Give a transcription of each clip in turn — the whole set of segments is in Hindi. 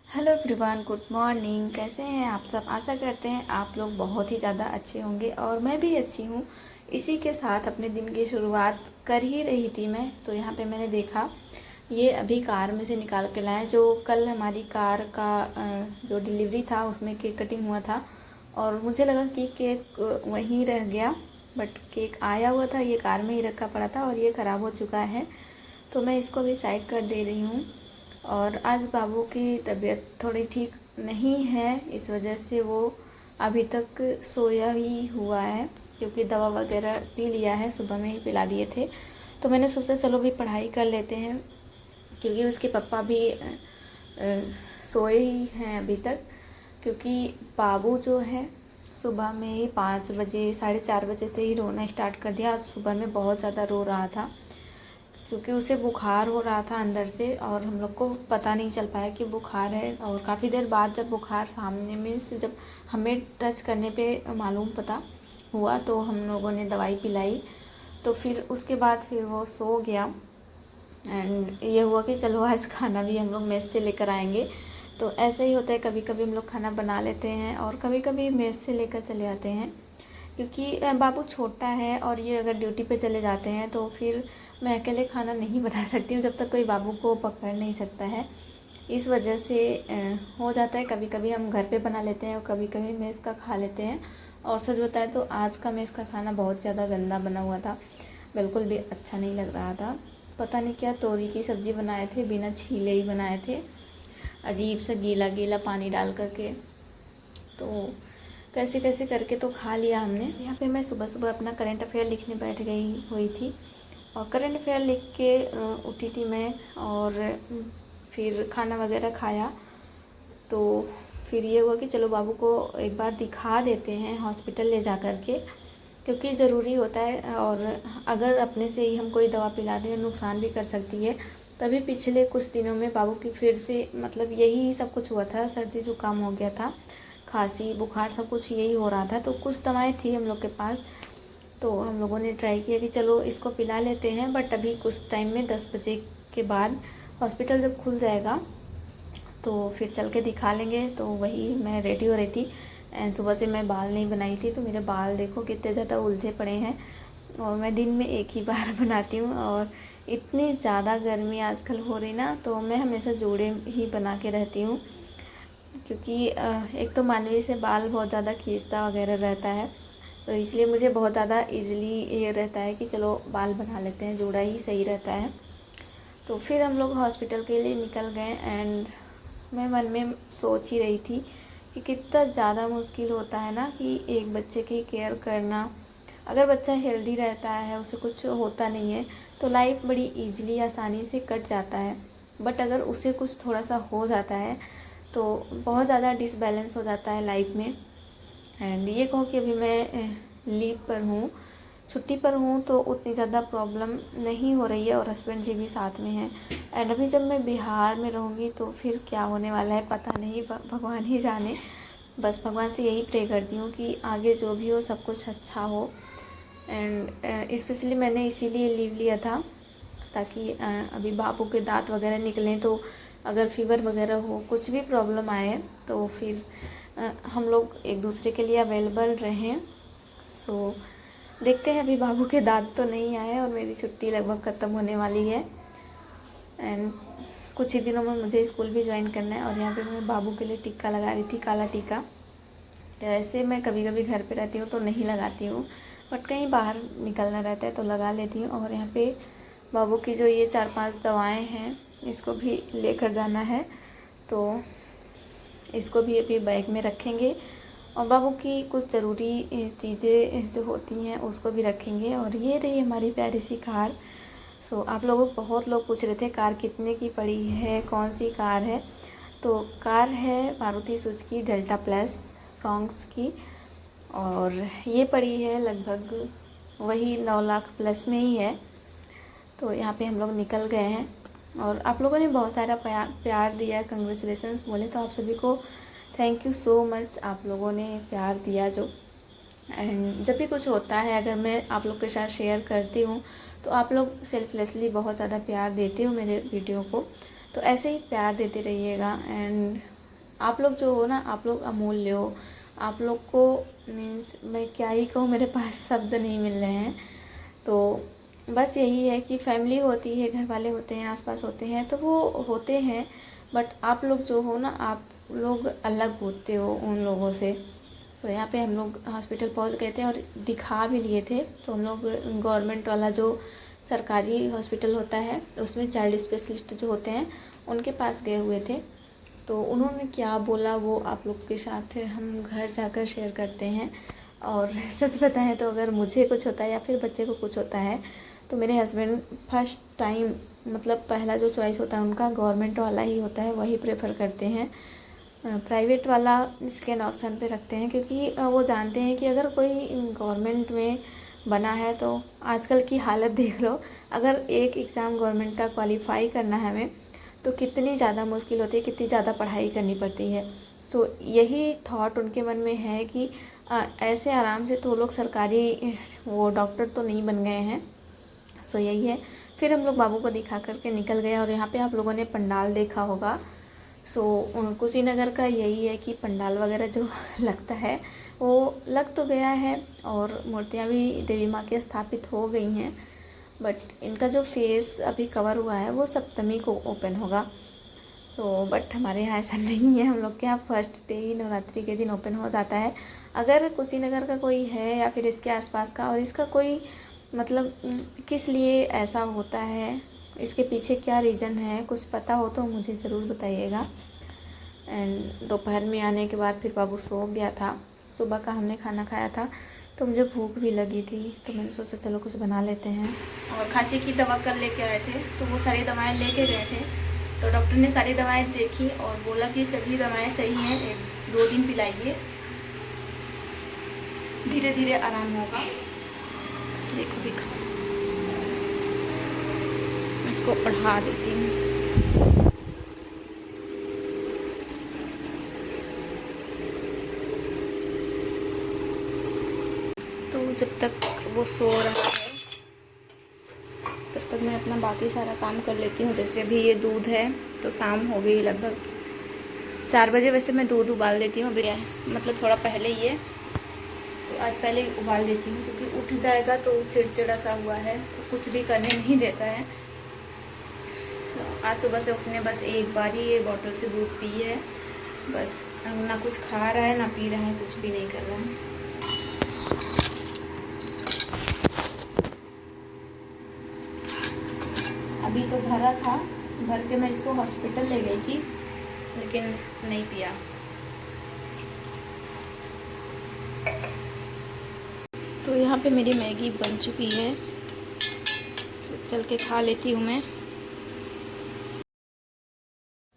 Hello everyone, good morning. कैसे हैं आप सब? आशा करते हैं आप लोग बहुत ही ज़्यादा अच्छे होंगे और मैं भी अच्छी हूँ। इसी के साथ अपने दिन की शुरुआत कर ही रही थी मैं, तो यहाँ पे मैंने देखा ये अभी कार में से निकाल के लाए। जो कल हमारी कार का जो डिलीवरी था उसमें केक कटिंग हुआ था और मुझे लगा कि केक वहीं रह गया, बट केक आया हुआ था, ये कार में ही रखा पड़ा था और ये ख़राब हो चुका है। तो मैं इसको भी साइड कर दे रही हूँ। और आज बाबू की तबीयत थोड़ी ठीक नहीं है, इस वजह से वो अभी तक सोया ही हुआ है, क्योंकि दवा वगैरह पी लिया है, सुबह में ही पिला दिए थे। तो मैंने सोचा चलो भी पढ़ाई कर लेते हैं, क्योंकि उसके पापा भी सोए ही हैं अभी तक। क्योंकि बाबू जो है सुबह में ही 5 बजे 4:30 बजे से ही रोना स्टार्ट कर दिया। आज सुबह में बहुत ज़्यादा रो रहा था, क्योंकि उसे बुखार हो रहा था अंदर से और हम लोग को पता नहीं चल पाया कि बुखार है। और काफ़ी देर बाद जब बुखार सामने में से जब हमें टच करने पे मालूम पता हुआ, तो हम लोगों ने दवाई पिलाई। तो फिर उसके बाद फिर वो सो गया। एंड ये हुआ कि चलो आज खाना भी हम लोग मेस से लेकर आएंगे। तो ऐसा ही होता है, कभी कभी हम लोग खाना बना लेते हैं और कभी कभी मेस से लेकर चले आते हैं। क्योंकि बाबू छोटा है और ये अगर ड्यूटी पे चले जाते हैं तो फिर मैं अकेले खाना नहीं बना सकती हूँ जब तक कोई बाबू को पकड़ नहीं सकता है। इस वजह से हो जाता है, कभी कभी हम घर पे बना लेते हैं और कभी कभी मेस का खा लेते हैं। और सच बताएं तो आज का मेस का खाना बहुत ज़्यादा गंदा बना हुआ था, बिल्कुल भी अच्छा नहीं लग रहा था। पता नहीं क्या तोरी की सब्ज़ी बनाए थे, बिना छीले ही बनाए थे, अजीब सा गीला गीला पानी डाल करके। तो कैसे कैसे करके तो खा लिया हमने। यहाँ पे मैं सुबह सुबह अपना करंट अफेयर लिखने बैठ गई हुई थी और करंट अफेयर लिख के उठी थी मैं। और फिर खाना वगैरह खाया। तो फिर ये हुआ कि चलो बाबू को एक बार दिखा देते हैं हॉस्पिटल ले जा कर के, क्योंकि ज़रूरी होता है। और अगर अपने से ही हम कोई दवा पिला दें, नुकसान भी कर सकती है। तभी पिछले कुछ दिनों में बाबू की फिर से मतलब यही सब कुछ हुआ था, सर्दी जुकाम हो गया था, खांसी बुखार सब कुछ यही हो रहा था। तो कुछ दवाएं थी हम लोग के पास, तो हम लोगों ने ट्राई किया कि चलो इसको पिला लेते हैं। बट अभी कुछ टाइम में 10 बजे के बाद हॉस्पिटल जब खुल जाएगा तो फिर चल के दिखा लेंगे। तो वही मैं रेडी हो रही थी एंड सुबह से मैं बाल नहीं बनाई थी, तो मेरे बाल देखो कितने ज़्यादा उलझे पड़े हैं। और मैं दिन में एक ही बार बनाती हूँ और इतनी ज़्यादा गर्मी आजकल हो रही ना, तो मैं हमेशा जोड़े ही बना के रहती हूँ। क्योंकि एक तो मानवी से बाल बहुत ज़्यादा खींचता वगैरह रहता है, तो इसलिए मुझे बहुत ज़्यादा इजीली ये रहता है कि चलो बाल बना लेते हैं, जोड़ा ही सही रहता है। तो फिर हम लोग हॉस्पिटल के लिए निकल गए एंड मैं मन में सोच ही रही थी कि कितना ज़्यादा मुश्किल होता है ना कि एक बच्चे की केयर करना। अगर बच्चा हेल्दी रहता है, उसे कुछ होता नहीं है, तो लाइफ बड़ी इजीली आसानी से कट जाता है। बट अगर उसे कुछ थोड़ा सा हो जाता है तो बहुत ज़्यादा डिसबैलेंस हो जाता है लाइफ में। एंड ये कहो कि अभी मैं लीव पर हूँ, छुट्टी पर हूँ, तो उतनी ज़्यादा प्रॉब्लम नहीं हो रही है और हस्बैंड जी भी साथ में हैं। एंड अभी जब मैं बिहार में रहूँगी तो फिर क्या होने वाला है पता नहीं, भगवान ही जाने। बस भगवान से यही प्रे करती हूँ कि आगे जो भी हो सब कुछ अच्छा हो। एंड स्पेशली मैंने इसीलिए लीव लिया था ताकि अभी बाबू के दांत वगैरह निकलें, तो अगर फीवर वगैरह हो, कुछ भी प्रॉब्लम आए, तो फिर हम लोग एक दूसरे के लिए अवेलेबल रहें। सो देखते हैं, अभी बाबू के दांत तो नहीं आए और मेरी छुट्टी लगभग ख़त्म होने वाली है। एंड कुछ ही दिनों में मुझे स्कूल भी ज्वाइन करना है। और यहाँ पे मैं बाबू के लिए टीका लगा रही थी, काला टीका। ऐसे मैं कभी कभी घर पे रहती हूँ तो नहीं लगाती हूँ, बट कहीं बाहर निकलना रहता है तो लगा लेती हूँ। और यहाँ पे बाबू की जो ये 4-5 दवाएं हैं, इसको भी लेकर जाना है, तो इसको भी अभी बैग में रखेंगे। और बाबू की कुछ ज़रूरी चीज़ें जो होती हैं उसको भी रखेंगे। और ये रही हमारी प्यारी सी कार। सो आप लोगों बहुत लोग पूछ रहे थे कार कितने की पड़ी है, कौन सी कार है। तो कार है Maruti Suzuki delta plus Fronx की, और ये पड़ी है लगभग वही 9 लाख प्लस में ही है। तो यहाँ पे हम लोग निकल गए हैं और आप लोगों ने बहुत सारा प्यार दिया, कंग्रेचुलेसन्स बोले, तो आप सभी को थैंक यू सो मच। आप लोगों ने प्यार दिया जो। एंड जब भी कुछ होता है अगर मैं आप लोग के साथ शेयर करती हूँ तो आप लोग सेल्फलेसली बहुत ज़्यादा प्यार देते हो मेरे वीडियो को, तो ऐसे ही प्यार देते रहिएगा। एंड आप लोग जो हो ना, आप लोग अमूल्य हो। आप लोग को मीन्स मैं क्या ही कहूँ, मेरे पास शब्द नहीं मिल रहे हैं। तो बस यही है कि फैमिली होती है, घर वाले होते हैं, आसपास होते हैं, तो वो होते हैं। बट आप लोग जो हो ना, आप लोग अलग होते हो उन लोगों से। सो यहाँ पे हम लोग हॉस्पिटल पहुँच गए थे और दिखा भी लिए थे। तो हम लोग गवर्नमेंट वाला जो सरकारी हॉस्पिटल होता है उसमें चाइल्ड स्पेशलिस्ट जो होते हैं उनके पास गए हुए थे। तो उन्होंने क्या बोला वो आप लोग के साथ हम घर जाकर शेयर करते हैं। और सच बताएं तो अगर मुझे कुछ होता है या फिर बच्चे को कुछ होता है तो मेरे हस्बैंड फर्स्ट टाइम मतलब पहला जो चॉइस होता है उनका गवर्नमेंट वाला ही होता है, वही प्रेफर करते हैं। प्राइवेट वाला स्कैन ऑप्शन पे रखते हैं, क्योंकि वो जानते हैं कि अगर कोई गवर्नमेंट में बना है तो आजकल की हालत देख लो। अगर एक एग्ज़ाम गवर्नमेंट का क्वालिफाई करना है हमें तो कितनी ज़्यादा मुश्किल होती है, कितनी ज़्यादा पढ़ाई करनी पड़ती है। सो यही थॉट उनके मन में है कि ऐसे आराम से तो लोग सरकारी वो डॉक्टर तो नहीं बन गए हैं। सो यही है। फिर हम लोग बाबू को दिखा करके निकल गए। और यहाँ पे आप लोगों ने पंडाल देखा होगा। सो कुशीनगर का यही है कि पंडाल वगैरह जो लगता है वो लग तो गया है और मूर्तियाँ भी देवी माँ की स्थापित हो गई हैं। बट इनका जो फेस अभी कवर हुआ है वो सप्तमी को ओपन होगा। तो बट हमारे यहाँ ऐसा नहीं है, हम लोग के यहाँ फर्स्ट डे ही नवरात्रि के दिन ओपन हो जाता है। अगर कुशीनगर का कोई है या फिर इसके आसपास का और इसका कोई मतलब किस लिए ऐसा होता है, इसके पीछे क्या रीज़न है, कुछ पता हो तो मुझे ज़रूर बताइएगा। एंड दोपहर में आने के बाद फिर बाबू सो गया था। सुबह का हमने खाना खाया था तो मुझे भूख भी लगी थी, तो मैंने सोचा चलो कुछ बना लेते हैं। और खांसी की दवा कल लेके आए थे तो वो सारी दवाएं लेके गए थे। तो डॉक्टर ने सारी दवाएं देखी और बोला कि सभी दवाएं सही हैं, 1-2 दिन पिलाइए, धीरे धीरे आराम होगा। देखो दिखा, मैं इसको पढ़ा देती हूँ। तो जब तक वो सो रहा है तब तक मैं अपना बाकी सारा काम कर लेती हूँ। जैसे अभी ये दूध है तो शाम हो गई लगभग 4 बजे। वैसे मैं दूध उबाल देती हूँ, अभी मतलब थोड़ा पहले ही है तो आज पहले ही उबाल देती हूँ, क्योंकि उठ जाएगा तो चिड़चिड़ा सा हुआ है तो कुछ भी करने नहीं देता है। तो आज सुबह से उसने बस एक बार ही ये बॉटल से दूध पी है, बस ना कुछ खा रहा है ना पी रहा है, कुछ भी नहीं कर रहा है। अभी तो भरा था, भर के मैं इसको हॉस्पिटल ले गई थी लेकिन नहीं पिया। तो यहाँ पे मेरी मैगी बन चुकी है, तो चल के खा लेती हूँ मैं।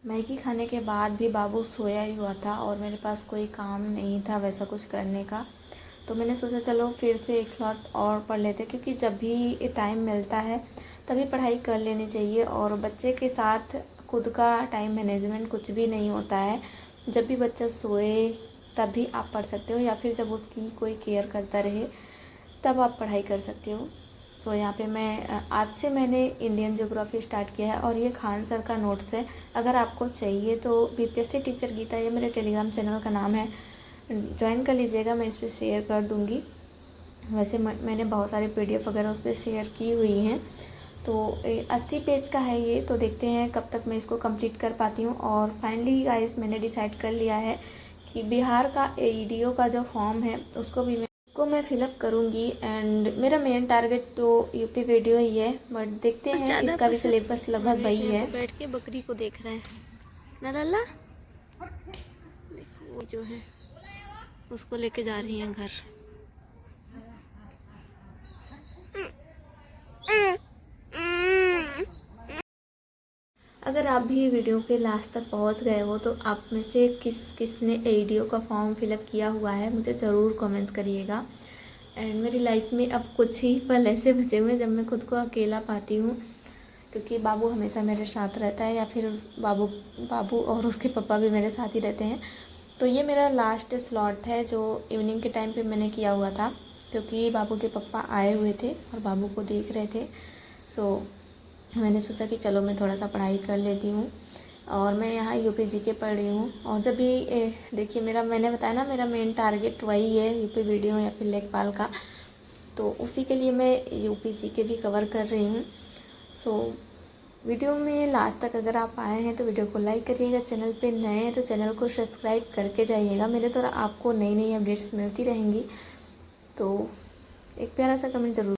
मैगी खाने के बाद भी बाबू सोया ही हुआ था और मेरे पास कोई काम नहीं था वैसा कुछ करने का। तो मैंने सोचा चलो फिर से एक स्लॉट और पढ़ लेते, क्योंकि जब भी टाइम मिलता है तभी पढ़ाई कर लेनी चाहिए। और बच्चे के साथ खुद का टाइम मैनेजमेंट कुछ भी नहीं होता है। जब भी बच्चा सोए तभी आप पढ़ सकते हो, या फिर जब उसकी कोई केयर करता रहे तब आप पढ़ाई कर सकते हो। सो यहाँ पे मैं आज से मैंने इंडियन ज्योग्राफी स्टार्ट किया है और ये खान सर का नोट्स है। अगर आपको चाहिए तो बीपीएससी टीचर गीता, ये मेरे टेलीग्राम चैनल का नाम है, ज्वाइन कर लीजिएगा, मैं इस पर शेयर कर दूँगी। वैसे मैंने बहुत सारे पीडीएफ वगैरह उस पर शेयर की हुई हैं। तो 80 पेज का है ये, तो देखते हैं कब तक मैं इसको कंप्लीट कर पाती हूँ। और फाइनली गाइस मैंने डिसाइड कर लिया है कि बिहार का एईडीओ का जो फॉर्म है उसको मैं फिलअप करूँगी। एंड मेरा मेन टारगेट तो यूपी वीडियो ही है, बट देखते हैं, इसका भी सिलेबस लगभग वही है। बैठ के बकरी को देख रहे हैं ना लल्ला, वो जो है उसको लेके जा रही हैं घर। अगर आप भी वीडियो के लास्ट तक पहुंच गए हो तो आप में से किसने एईडीओ का फॉर्म फिलअप किया हुआ है मुझे ज़रूर कमेंट्स करिएगा। एंड मेरी लाइफ में अब कुछ ही पल ऐसे बचे हुए जब मैं खुद को अकेला पाती हूँ, क्योंकि बाबू हमेशा मेरे साथ रहता है, या फिर बाबू और उसके पापा भी मेरे साथ ही रहते हैं। तो ये मेरा लास्ट स्लॉट है जो इवनिंग के टाइम पे मैंने किया हुआ था, क्योंकि बाबू के पापा आए हुए थे और बाबू को देख रहे थे। सो मैंने सोचा कि चलो मैं थोड़ा सा पढ़ाई कर लेती हूँ। और मैं यहाँ यूपी जीके पढ़ रही हूँ। और जब भी देखिए मैंने बताया ना, मेरा मेन टारगेट वही है, यूपी वीडियो या फिर लेखपाल का, तो उसी के लिए मैं यूपी जीके भी कवर कर रही हूँ। सो वीडियो में लास्ट तक अगर आप आए हैं तो वीडियो को लाइक करिएगा, चैनल पे नए हैं तो चैनल को सब्सक्राइब करके जाइएगा, मेरे द्वारा आपको नई नई अपडेट्स मिलती रहेंगी। तो एक प्यारा सा कमेंट ज़रूर